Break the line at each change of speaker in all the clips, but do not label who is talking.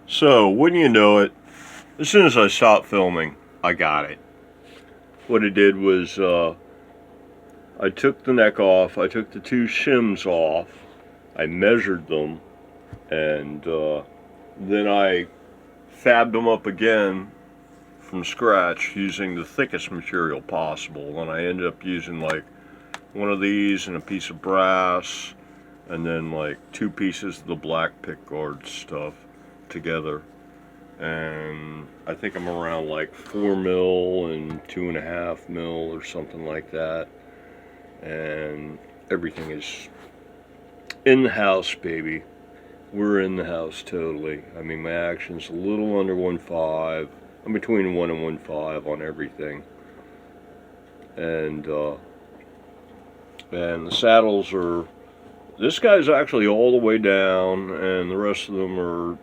So, wouldn't you know it, as soon as I stopped filming, I got it. What I did was, I took the neck off, I took the two shims off, I measured them, and then I fabbed them up again from scratch using the thickest material possible. And I ended up using like one of these and a piece of brass, and then like two pieces of the black pickguard stuff together. And I think I'm around like 4 mil and 2.5 mil or something like that. And everything is in the house, baby. We're in the house totally. I mean, my action's a little under 1.5. I'm between 1 and 1.5 on everything. And the saddles are, this guy's actually all the way down, and the rest of them are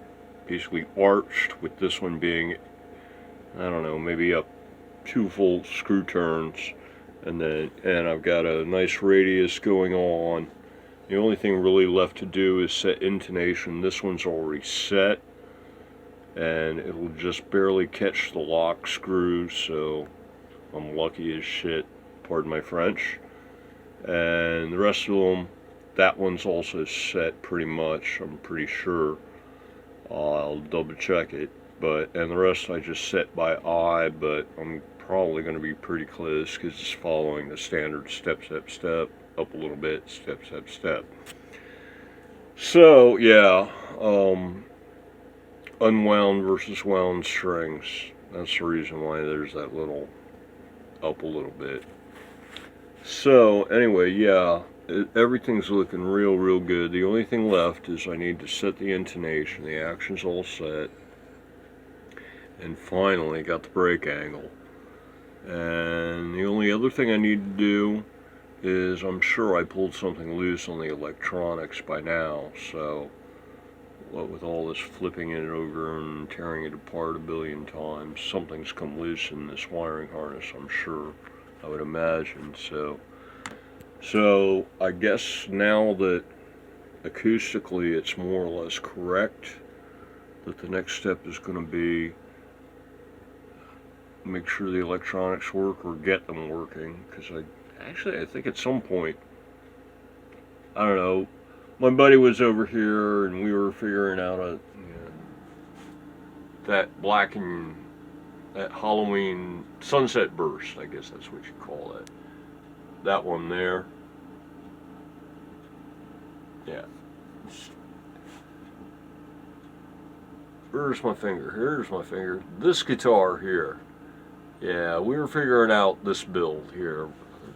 basically arched, with this one being, I don't know, maybe up 2 full screw turns. And I've got a nice radius going on. The only thing really left to do is set intonation. This one's already set, and it'll just barely catch the lock screw, so I'm lucky as shit, pardon my French. And the rest of them, that one's also set pretty much, I'm pretty sure. I'll double check it, and the rest I just set by eye, but I'm probably going to be pretty close because it's following the standard step, step, step, up a little bit, step, step, step. So yeah, unwound versus wound strings. That's the reason why there's that little up a little bit. So anyway, yeah, everything's looking real good. The only thing left is I need to set the intonation. The action's all set, and finally got the break angle. And the only other thing I need to do is, I'm sure I pulled something loose on the electronics by now, so what with all this flipping it over and tearing it apart a billion times, something's come loose in this wiring harness, I'm sure, I would imagine. So I guess now that acoustically it's more or less correct, that the next step is going to be make sure the electronics work, or get them working, because I think at some point, I don't know, my buddy was over here and we were figuring out that black and that Halloween sunset burst, I guess that's what you call it. That one there. Yeah. Where's my finger? Here's my finger. This guitar here. Yeah, we were figuring out this build here.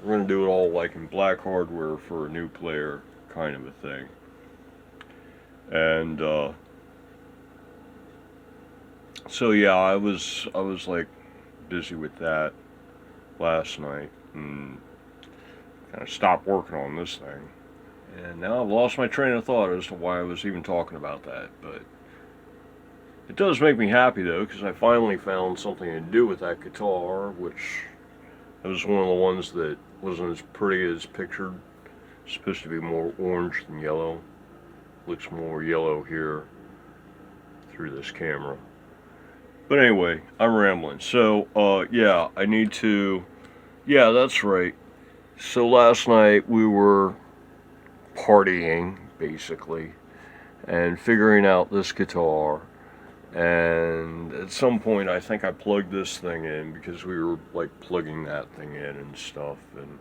We're going to do it all like in black hardware for a new player kind of a thing. And so yeah, I was like busy with that last night and kind of stopped working on this thing. And now I've lost my train of thought as to why I was even talking about that, but it does make me happy though, because I finally found something to do with that guitar, which was one of the ones that wasn't as pretty as pictured. It's supposed to be more orange than yellow. Looks more yellow here through this camera. But anyway, I'm rambling. So, yeah, I need to, yeah, that's right. So last night we were partying, basically, and figuring out this guitar. And at some point I think I plugged this thing in, because we were like plugging that thing in and stuff, and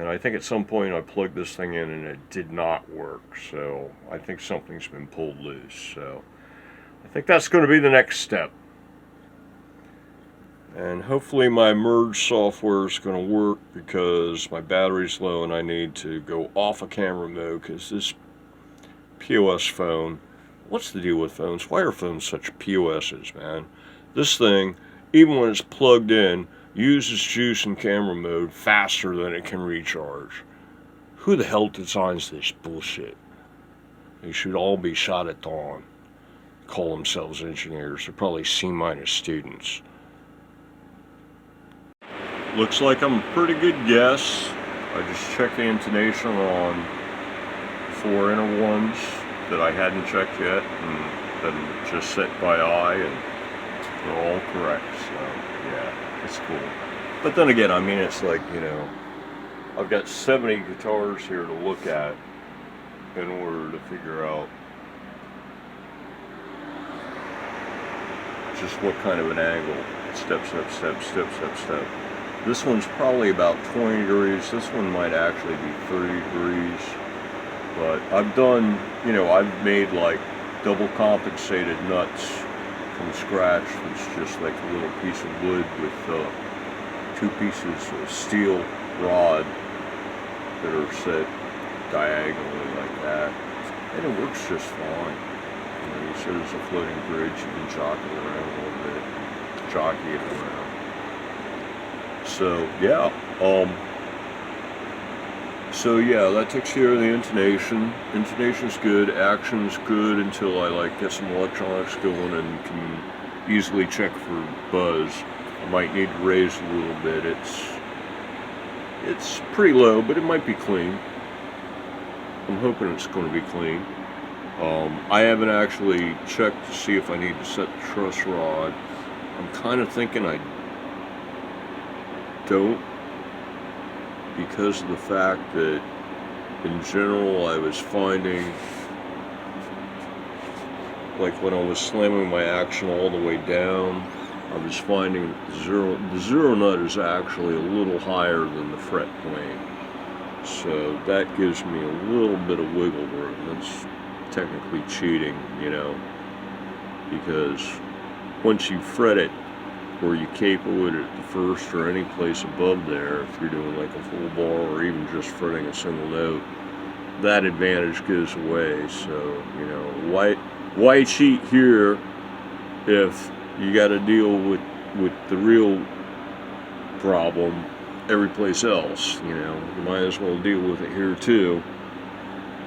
I think at some point I plugged this thing in and it did not work, so I think something's been pulled loose. So I think that's going to be the next step, and hopefully my merge software is going to work, because my battery's low and I need to go off of camera mode, because this POS phone, what's the deal with phones? Why are phones such POSs, man? This thing, even when it's plugged in, uses juice in camera mode faster than it can recharge. Who the hell designs this bullshit? They should all be shot at dawn. Call themselves engineers. They're probably C- students. Looks like I'm a pretty good guess. I just checked the intonation on 4 inner ones that I hadn't checked yet, and than just set by eye, and they're all correct. So yeah, it's cool. But then again, I mean, it's like, you know, I've got 70 guitars here to look at in order to figure out just what kind of an angle. Step, step, step, step, step, step. This one's probably about 20 degrees. This one might actually be 30 degrees. But I've done, you know, I've made like double compensated nuts from scratch. It's just like a little piece of wood with 2 pieces of steel rod that are set diagonally like that. And it works just fine. You know, you said it's a floating bridge, you can jockey it around a little bit. Jockey it around. So yeah, that takes care of the intonation. Intonation's good, action's good until I like get some electronics going and can easily check for buzz. I might need to raise a little bit. It's pretty low, but it might be clean. I'm hoping it's going to be clean. I haven't actually checked to see if I need to set the truss rod. I'm kind of thinking I don't, because of the fact that in general I was finding, like when I was slamming my action all the way down, I was finding the zero nut is actually a little higher than the fret plane. So that gives me a little bit of wiggle room. That's technically cheating, you know, because once you fret it, or you capo it at the first or any place above there, if you're doing like a full bar or even just fretting a single note, that advantage goes away. So, you know, why cheat here if you got to deal with the real problem every place else? You know, you might as well deal with it here too.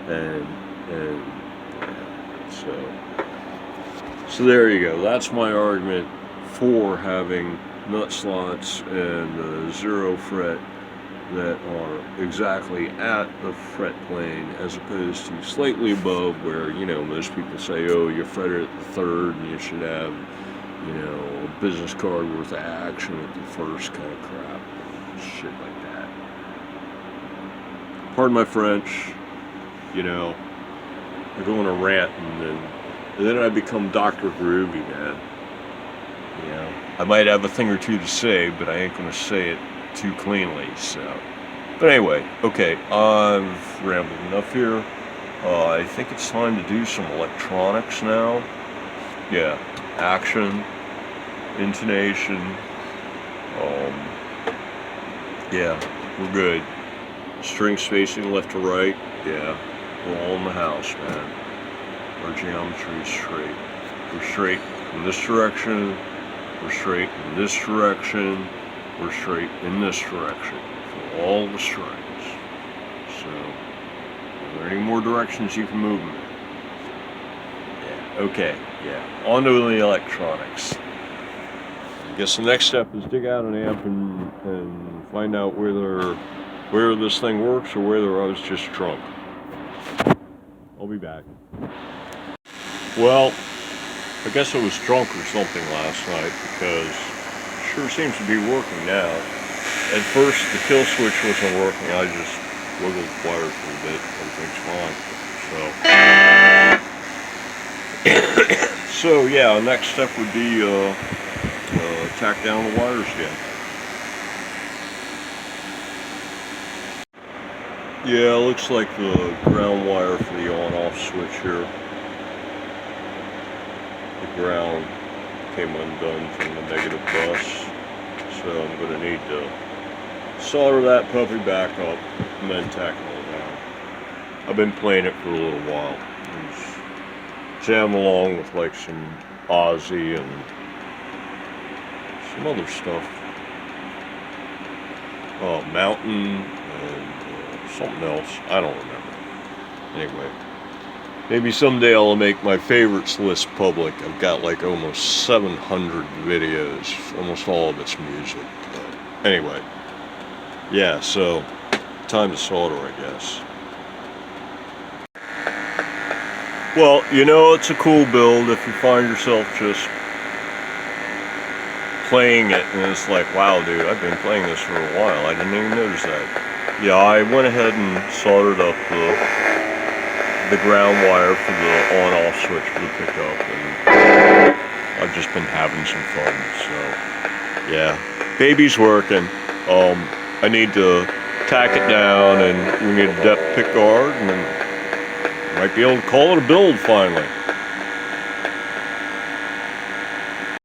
And yeah, so there you go. That's my argument for having nut slots and 0 fret that are exactly at the fret plane, as opposed to slightly above, where, you know, most people say, oh, you fret it at the 3rd and you should have, you know, a business card worth of action at the 1st, kind of crap, shit like that. Pardon my French, you know, I go on a rant and then I become Dr. Groovy, man. You know, I might have a thing or two to say, but I ain't gonna say it too cleanly, so. But anyway, okay, I've rambled enough here. I think it's time to do some electronics now. Yeah, action, intonation, yeah, we're good. String spacing left to right, yeah, we're all in the house, man. Our geometry is straight. We're straight in this direction, we're straight in this direction, we're straight in this direction for all the strings. So, are there any more directions you can move them in? Yeah, okay, yeah. On to the electronics. I guess the next step is dig out an amp and find out whether this thing works or whether I was just drunk. I'll be back. Well, I guess I was drunk or something last night, because it sure seems to be working now. At first, the kill switch wasn't working. I just wiggled the wires a little bit. Everything's fine. So yeah, next step would be tack down the wires again. Yeah, looks like the ground wire for the on-off switch here. The ground came undone from the negative bus, so I'm going to need to solder that puppy back up and then tack it all down. I've been playing it for a little while. Jam along with like some Aussie and some other stuff. Mountain and something else. I don't remember. Anyway. Maybe someday I'll make my favorites list public. I've got like almost 700 videos, almost all of it's music. But anyway, yeah, so time to solder, I guess. Well, you know, it's a cool build if you find yourself just playing it and it's like, wow, dude, I've been playing this for a while. I didn't even notice that. Yeah, I went ahead and soldered up the ground wire for the on-off switch for the pickup, and I've just been having some fun. So, yeah, baby's working. I need to tack it down, and we need a depth pickguard, and then might be able to call it a build finally.